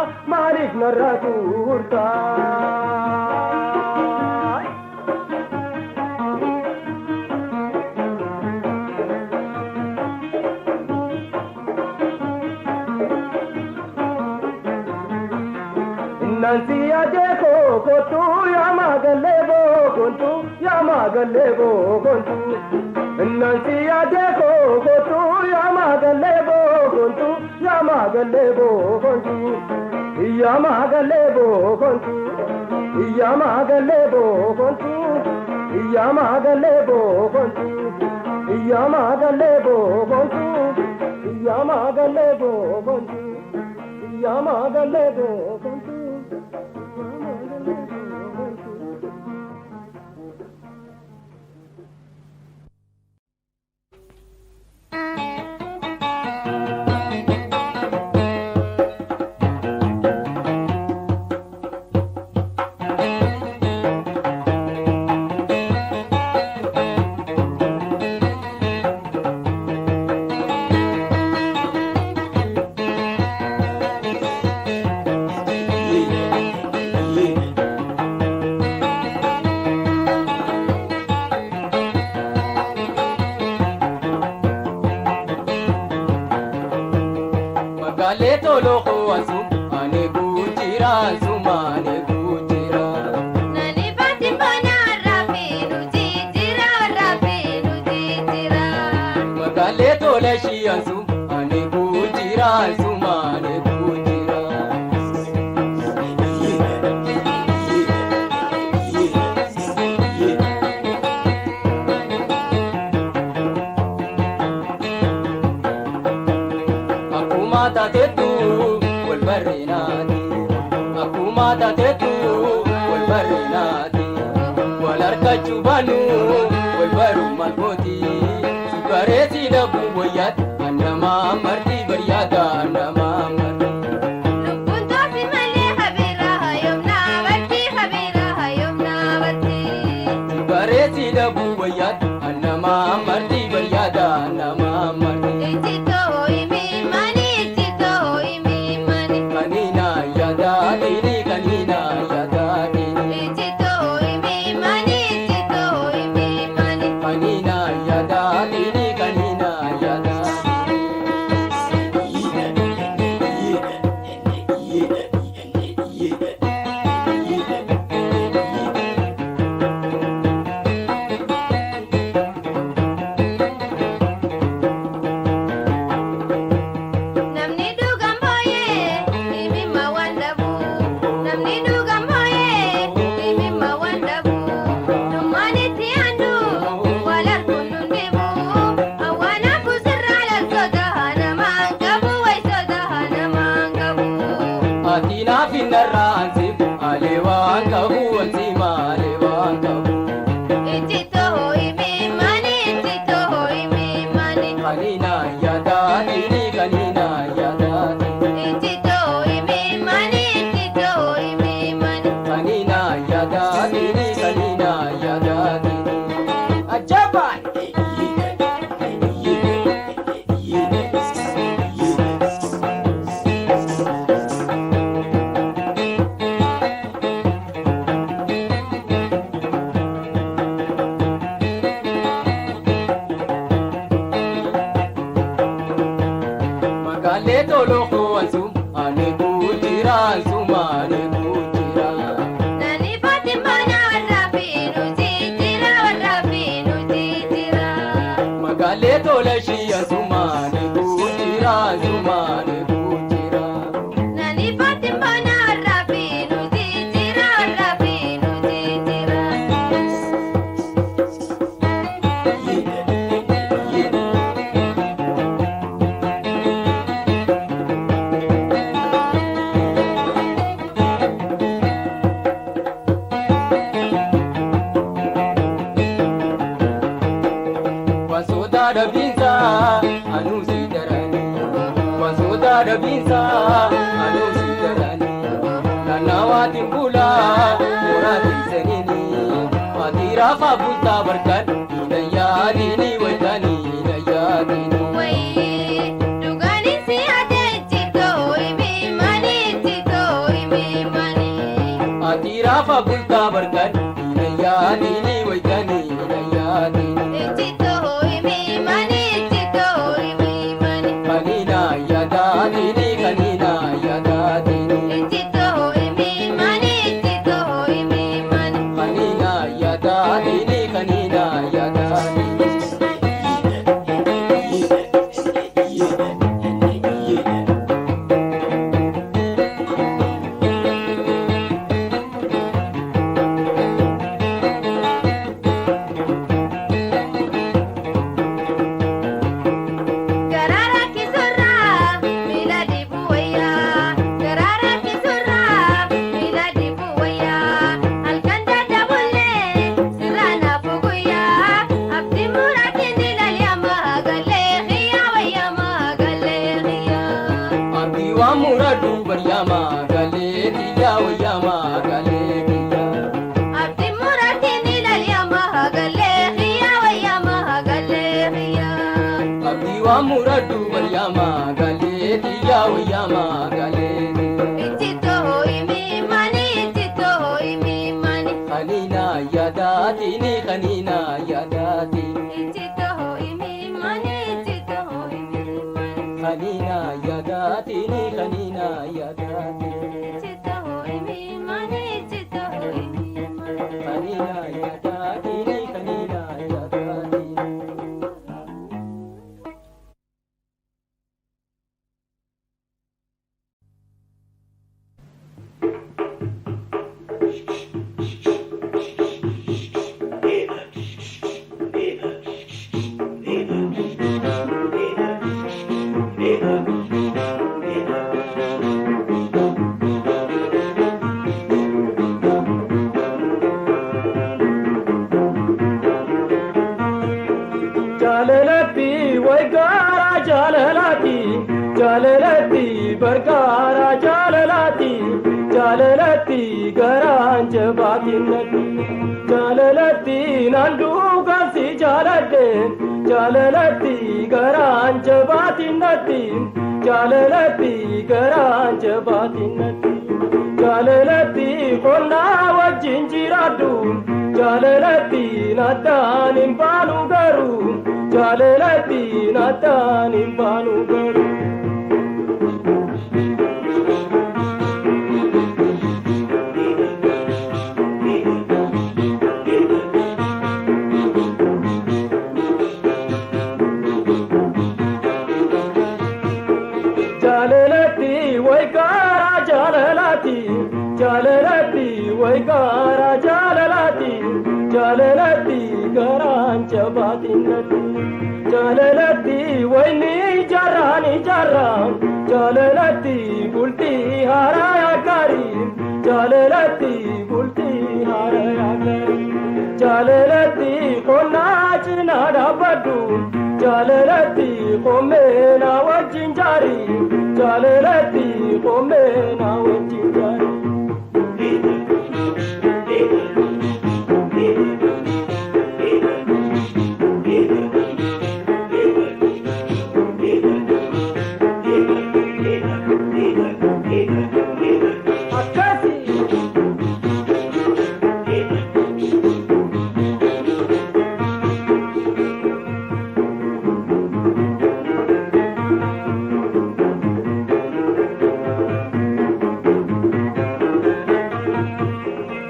nanti ade ko tu ya magalebo kontu ya magalebo kontu nanti ade ko tu ya magalebo kontu ya magalebo kontu ya magalebo kontu ya magalebo kontu ya magalebo kontu ya magalebo kontu ya magalebo kontu ya magalebo kontu Chubanu, walbaru malkoti, sukareti da buboyat, anama marti baryada, anama marti. Kuntu fi mali habira hayomna wati habira hayomna wati. Sukareti da buboyat, anama marti baryada, anama marti. Ichito imi mani, ichito imi mani. Kanina yada dini, kanina yada dini. Ichito imi mani, ichito imi mani. Kanina yada dini, kanina yada Namni dugan boye, imi mawandabu. Namni dugan boye, imi mawandabu. Numani tiandu, walar kunundibu. Awana kusirra la soda hana mangabu, way soda hana mangabu. Atina finarransi, alewan kabu, ansima alewan kabu. Ichito imi mani, ichito imi mani. Kanina yada dini, kanina yada dini. Ichito imi mani, ichito imi mani. Kanina yada dini, kanina yada dini. Ajaban! Magale tolo ko ansum, ane kujira ansum, ane kujira. Nani Fatimana warrafinu jijira warrafinu jijira. Magale tola shi ansum, ane kujira ansum, ane kujira. binsa anu sidarani nanawatin bula muratin senini matira fabuta barkan inayadini wajani inayadini matira fabuta barkan inayadini wajani inayadini kanina yadadini kanina yadadini kanina yadadini kanina yadadini muradu baryama galetiya wayama galetiya abdi muradini lalyama galetiya wayama galetiya abdi wa muradu baryama galetiya wayama galetiya ichito imi mani kanina yadatini kanina yadatini ichito imi mani kanina yadatini kanina yadatini ichito imi mani kanina yadatini kanina yadatini jalalati way gara jalalati jalalati bargara jalalati jalalati garanje batinati jalalati nandu gansi jalade jalalati garanje batinati jalalati garanje batinati jalalati konna wajinjiradu jalalati nadanim balu garu jalalati nadanim balu garu jalalati way gara jalalati jalalati way gara jalalati jalalati garanja batinati jalalati way ni jarrani jarram jalalati bulti haraya kari jalalati bulti haraya kari jalalati konna chinada badu jalalati komena wajinjari jalalati komena wajinjari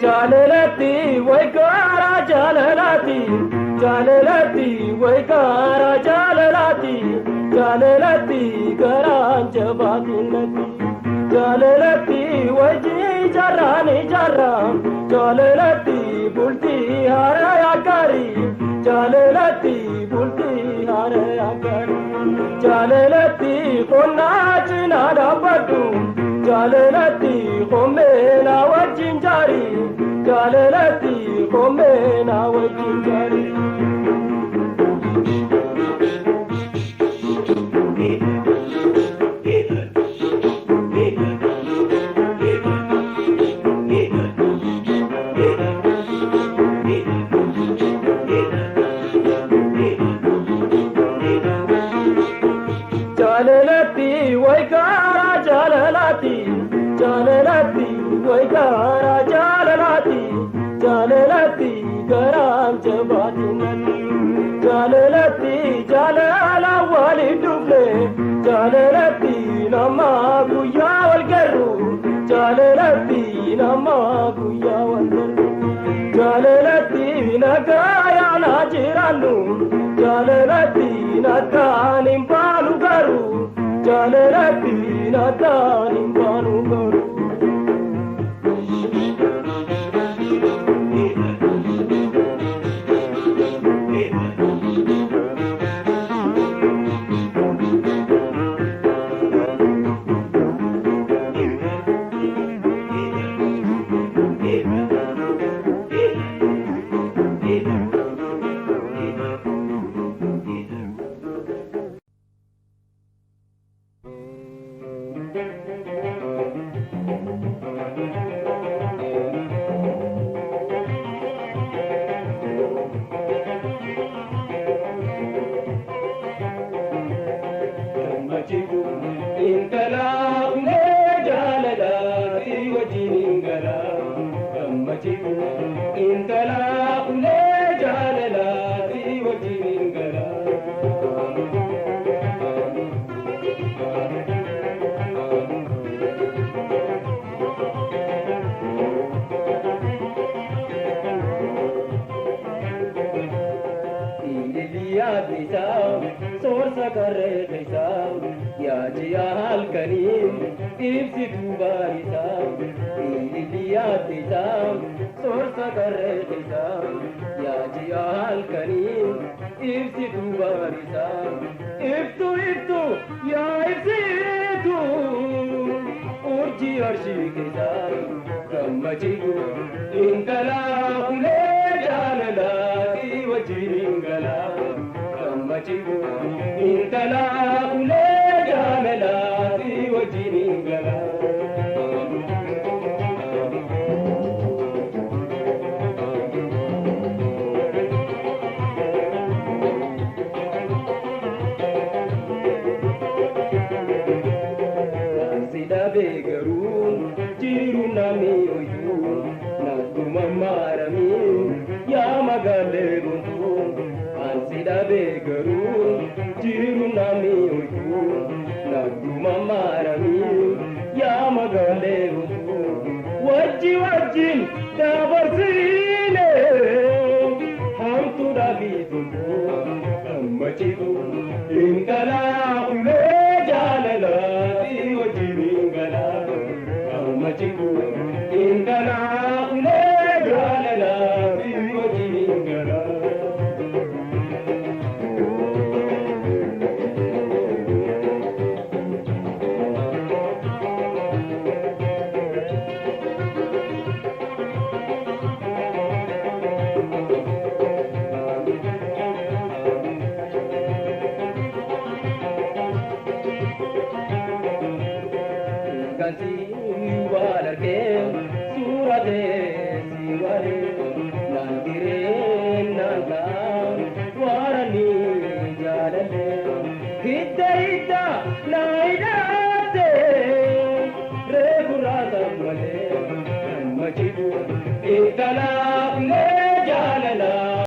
jalalati way gara jalalati jalalati way gara jalalati jalalati garanja batinati jalalati way jarrani jarram jalalati bulti haraya kari jalalati bulti haraya kari jalalati konna chinada badu jalalati komena wajinjari jalalati komena wajinjari jaalalati jaalalati way gaara jaalalati jaalalati garam jabaatinan jaalalati jaalala wali dubne jaalalati nama guyyaa wal garru jaalalati nama guyyaa wal garru jaalalati nagaya na jiranu jaalalati natanim baanu garu jaalalati natanim baanu garu soorsa karree keessaa yaajiyaa halkanii ibsituu baarisaa ililiyaatti isaa soorsa karree keessaa yaajiyaa halkanii ibsituu baarisaa ibtu yaa ibsitu urjii arshii keessaa gammachiitu intalaa ulee jaalalaati wajjin galaa Machigu intala ule jamela di wajini gala Sida begaru jiru nami oyu na kumamarami ya magale buntu Sida begaru jiru nami oyu na kumamarami ya magale buntu wajin dabarsine ham tu dabi buntu machigu inkala ule jalala di wajini gala machigu inkala ule jalala di wajini gala Itala